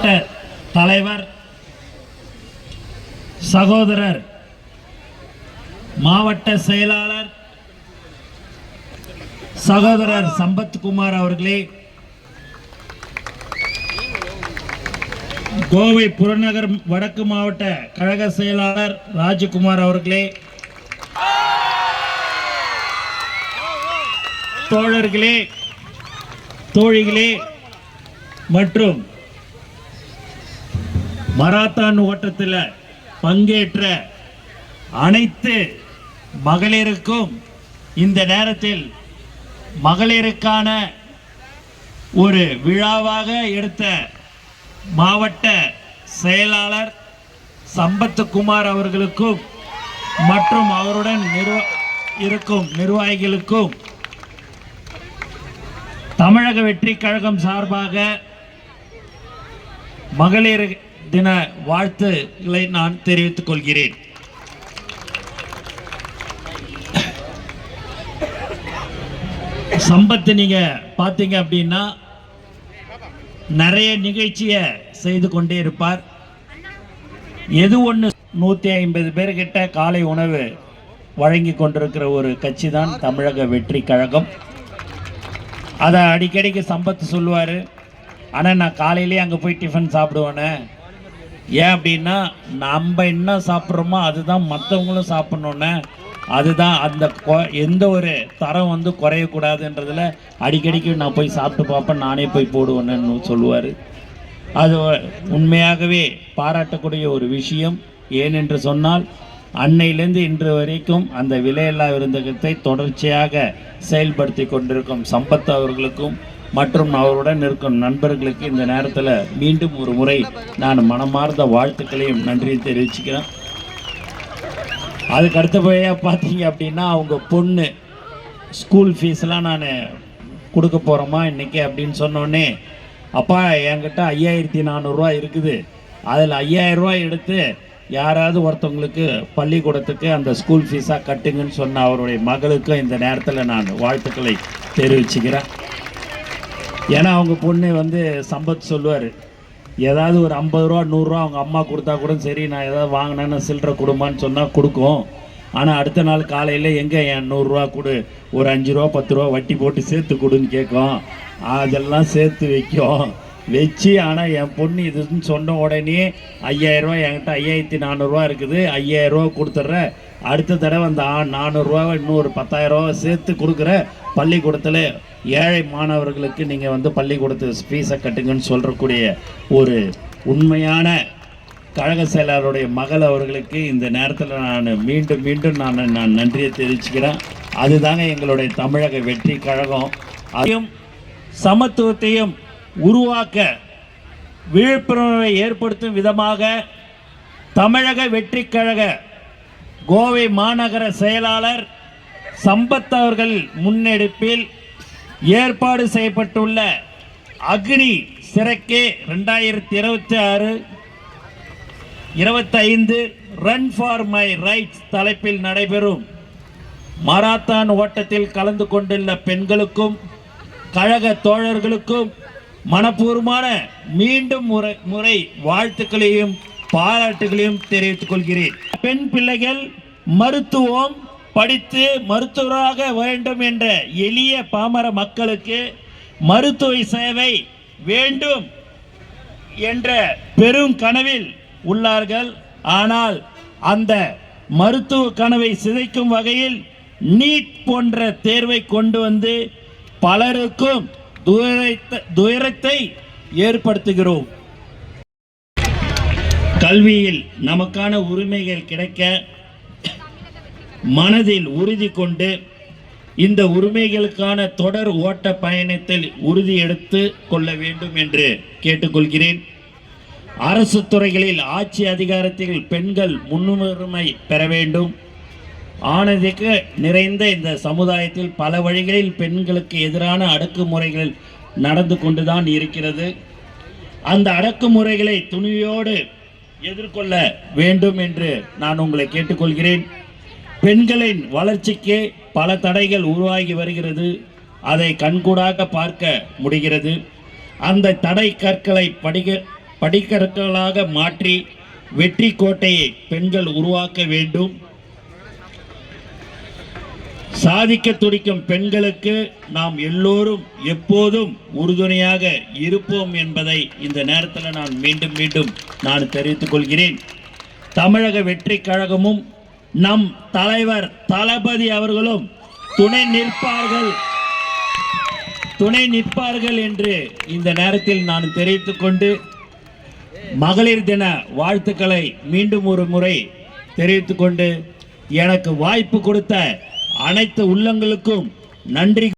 மாவட்ட தலைவர் சகோதரர் மாவட்ட செயலாளர் சகோதரர் சம்பத்குமார் அவர்களே, கோவை புறநகர் வடக்கு மாவட்ட கழக செயலாளர் ராஜகுமார் அவர்களே, தோழர்களே, தோழிகளே மற்றும் மராத்தான் ஓட்டத்தில் பங்கேற்ற அனைத்து மகளிருக்கும் இந்த நேரத்தில் மகளிருக்கான ஒரு விழாவாக எடுத்த மாவட்ட செயலாளர் சம்பத்குமார் அவர்களுக்கும் மற்றும் அவருடன் இருக்கும் நிர்வாகிகளுக்கும் தமிழக வெற்றி கழகம் சார்பாக மகளிர் தின வாழ்த்துக்களை நான் தெரிவித்துக் கொள்கிறேன். சம்பத் நீங்க பாத்தீங்க அப்படின்னா நிறைய நிகழ்ச்சியை செய்து கொண்டே இருப்பார். எது ஒன்று 150 பேர்கிட்ட காலை உணவு வழங்கி கொண்டிருக்கிற ஒரு கட்சி தான் தமிழக வெற்றி கழகம். அதை அடிக்கடிக்கு சம்பத் சொல்லுவார். ஆனால் நான் காலையிலேயே அங்கே போய் டிஃபன் சாப்பிடுவேனே. ஏன் அப்படின்னா நம்ம என்ன சாப்பிட்றோமோ அதுதான் மற்றவங்களும் சாப்பிட்ணுன்னு, அதுதான் அந்த எந்த ஒரு தரம் வந்து குறையக்கூடாதுன்றதில் அடிக்கடிக்கு நான் போய் சாப்பிட்டு பார்ப்பேன், நானே போய் போடுவேன்னு சொல்லுவார். அது உண்மையாகவே பாராட்டக்கூடிய ஒரு விஷயம். ஏனென்று சொன்னால் அன்னையிலேருந்து இன்று வரைக்கும் அந்த விலையில்லா விருந்தகத்தை தொடர்ச்சியாக செயல்படுத்தி கொண்டிருக்கும் சம்பத் அவர்களுக்கும் மற்றும் அவருடன் இருக்கும் நண்பர்களுக்கு இந்த நேரத்தில் மீண்டும் ஒரு முறை நான் மனமார்ந்த வாழ்த்துக்களையும் நன்றியும் தெரிவிச்சுக்கிறேன். அதுக்கு அடுத்தபடியாக பார்த்தீங்க அப்படின்னா அவங்க பொண்ணு ஸ்கூல் ஃபீஸ்லாம் நான் கொடுக்க போகிறோமா இன்றைக்கி அப்படின்னு சொன்னோடனே, அப்பா என்கிட்ட 5400 ரூபா இருக்குது, அதில் 5000 ரூபா எடுத்து யாராவது ஒருத்தவங்களுக்கு பள்ளிக்கூடத்துக்கு அந்த ஸ்கூல் ஃபீஸாக கட்டுங்கன்னு சொன்ன அவருடைய மகளுக்கும் இந்த நேரத்தில் நான் வாழ்த்துக்களை தெரிவிச்சுக்கிறேன். ஏன்னா அவங்க பொண்ணு வந்து சம்பத் சொல்லுவார், ஏதாவது ஒரு 50 ரூபா 100 ரூபா அவங்க அம்மா கொடுத்தா கூட சரி, நான் ஏதாவது வாங்கினேன்னு சில்லற கொடுமான்னு சொன்னால் கொடுக்கும். ஆனால் அடுத்த நாள் காலையில் எங்கே என் 100 ரூபா கொடு, ஒரு 5 ரூபா 10 ரூபா வட்டி போட்டு சேர்த்து கொடுன்னு கேட்கும். அதெல்லாம் சேர்த்து வைக்கும் வச்சு. ஆனால் என் பொண்ணு இதுன்னு சொன்ன உடனே 5000 ரூபா என்கிட்ட 5400 ரூபா இருக்குது, 5000 ரூபா கொடுத்துட்ற, அடுத்த தடவை அந்த 400 ரூபாவை இன்னொரு 10000 ரூபா சேர்த்து கொடுக்குற, பள்ளிக்கூடத்தில் ஏழை மாணவர்களுக்கு நீங்கள் வந்து பள்ளிக்கூடத்து ஃபீஸை கட்டுங்கன்னு சொல்கிறக்கூடிய ஒரு உண்மையான கழக செயலாளருடைய மகள் அவர்களுக்கு இந்த நேரத்தில் நான் மீண்டும் மீண்டும் நான் நன்றியை தெரிவிச்சுக்கிறேன். அதுதாங்க எங்களுடைய தமிழக வெற்றி கழகம். அதையும் சமத்துவத்தையும் உருவாக்க விழிப்புணர்வை ஏற்படுத்தும் விதமாக தமிழக வெற்றி கழக கோவை மாநகர செயலாளர் சம்பத் அவர்கள் முன்னெடுப்பில் ஏற்பாடு செய்யப்பட்டுள்ள அக்னி சிறக்கே 2026-25 ரன் ஃபார் மை ரைட்ஸ் தலைப்பில் நடைபெறும் மராத்தான் ஓட்டத்தில் கலந்து கொண்டுள்ள பெண்களுக்கும் கழக தோழர்களுக்கும் மனப்பூர்வமான மீண்டும் முறை வாழ்த்துக்களையும் பாராட்டுகளையும் தெரிவித்துக் கொள்கிறேன். பெண் பிள்ளைகள் மருத்துவம் படித்து மருத்துவராக வேண்டும் என்ற எளிய பாமர மக்களுக்கு மருத்துவ சேவை வேண்டும் என்ற பெரும் கனவில் உள்ளார்கள். ஆனால் அந்த மருத்துவ கனவை சிதைக்கும் வகையில் நீட் போன்ற தேர்வை கொண்டு வந்து பலருக்கும் துயரத்தை ஏற்படுத்துகிறோம். கல்வியில் நமக்கான உரிமைகள் கிடைக்க மனதில் உறுதி கொண்டு இந்த உரிமைகளுக்கான தொடர் ஓட்ட பயணத்தில் உறுதி எடுத்து கொள்ள வேண்டும் என்று கேட்டுக்கொள்கிறேன். அரசு துறைகளில் ஆட்சி அதிகாரத்தில் பெண்கள் முன்னுரிமை பெற வேண்டும். ஆணதிக்க நிறைந்த இந்த சமுதாயத்தில் பல வழிகளில் பெண்களுக்கு எதிரான அடக்குமுறைகள் நடந்து கொண்டுதான் இருக்கிறது. அந்த அடக்குமுறைகளை துணியோடு எதிர்கொள்ள வேண்டும் என்று நான் உங்களை கேட்டுக்கொள்கிறேன். பெண்களின் வளர்ச்சிக்கு பல தடைகள் உருவாகி வருகிறது. அதை கண்கூடாக பார்க்க முடிகிறது. அந்த தடை கற்களை படிக்கற்களாக மாற்றி வெற்றி கோட்டையை பெண்கள் உருவாக்க வேண்டும். சாதிக்க துடிக்கும் பெண்களுக்கு நாம் எல்லோரும் எப்போதும் உறுதுணையாக இருப்போம் என்பதை இந்த நேரத்தில் நான் மீண்டும் மீண்டும் நான் தெரிவித்துக் கொள்கிறேன். தமிழக வெற்றி கழகமும் நம் தலைவர் தளபதி அவர்களும் துணை நிற்பார்கள் என்று இந்த நேரத்தில் நான் தெரிவித்துக் கொண்டு மகளிர் தின வாழ்த்துக்களை மீண்டும் ஒரு முறை தெரிவித்துக் கொண்டு எனக்கு வாய்ப்பு கொடுத்த அனைத்து உள்ளங்களுக்கும் நன்றி.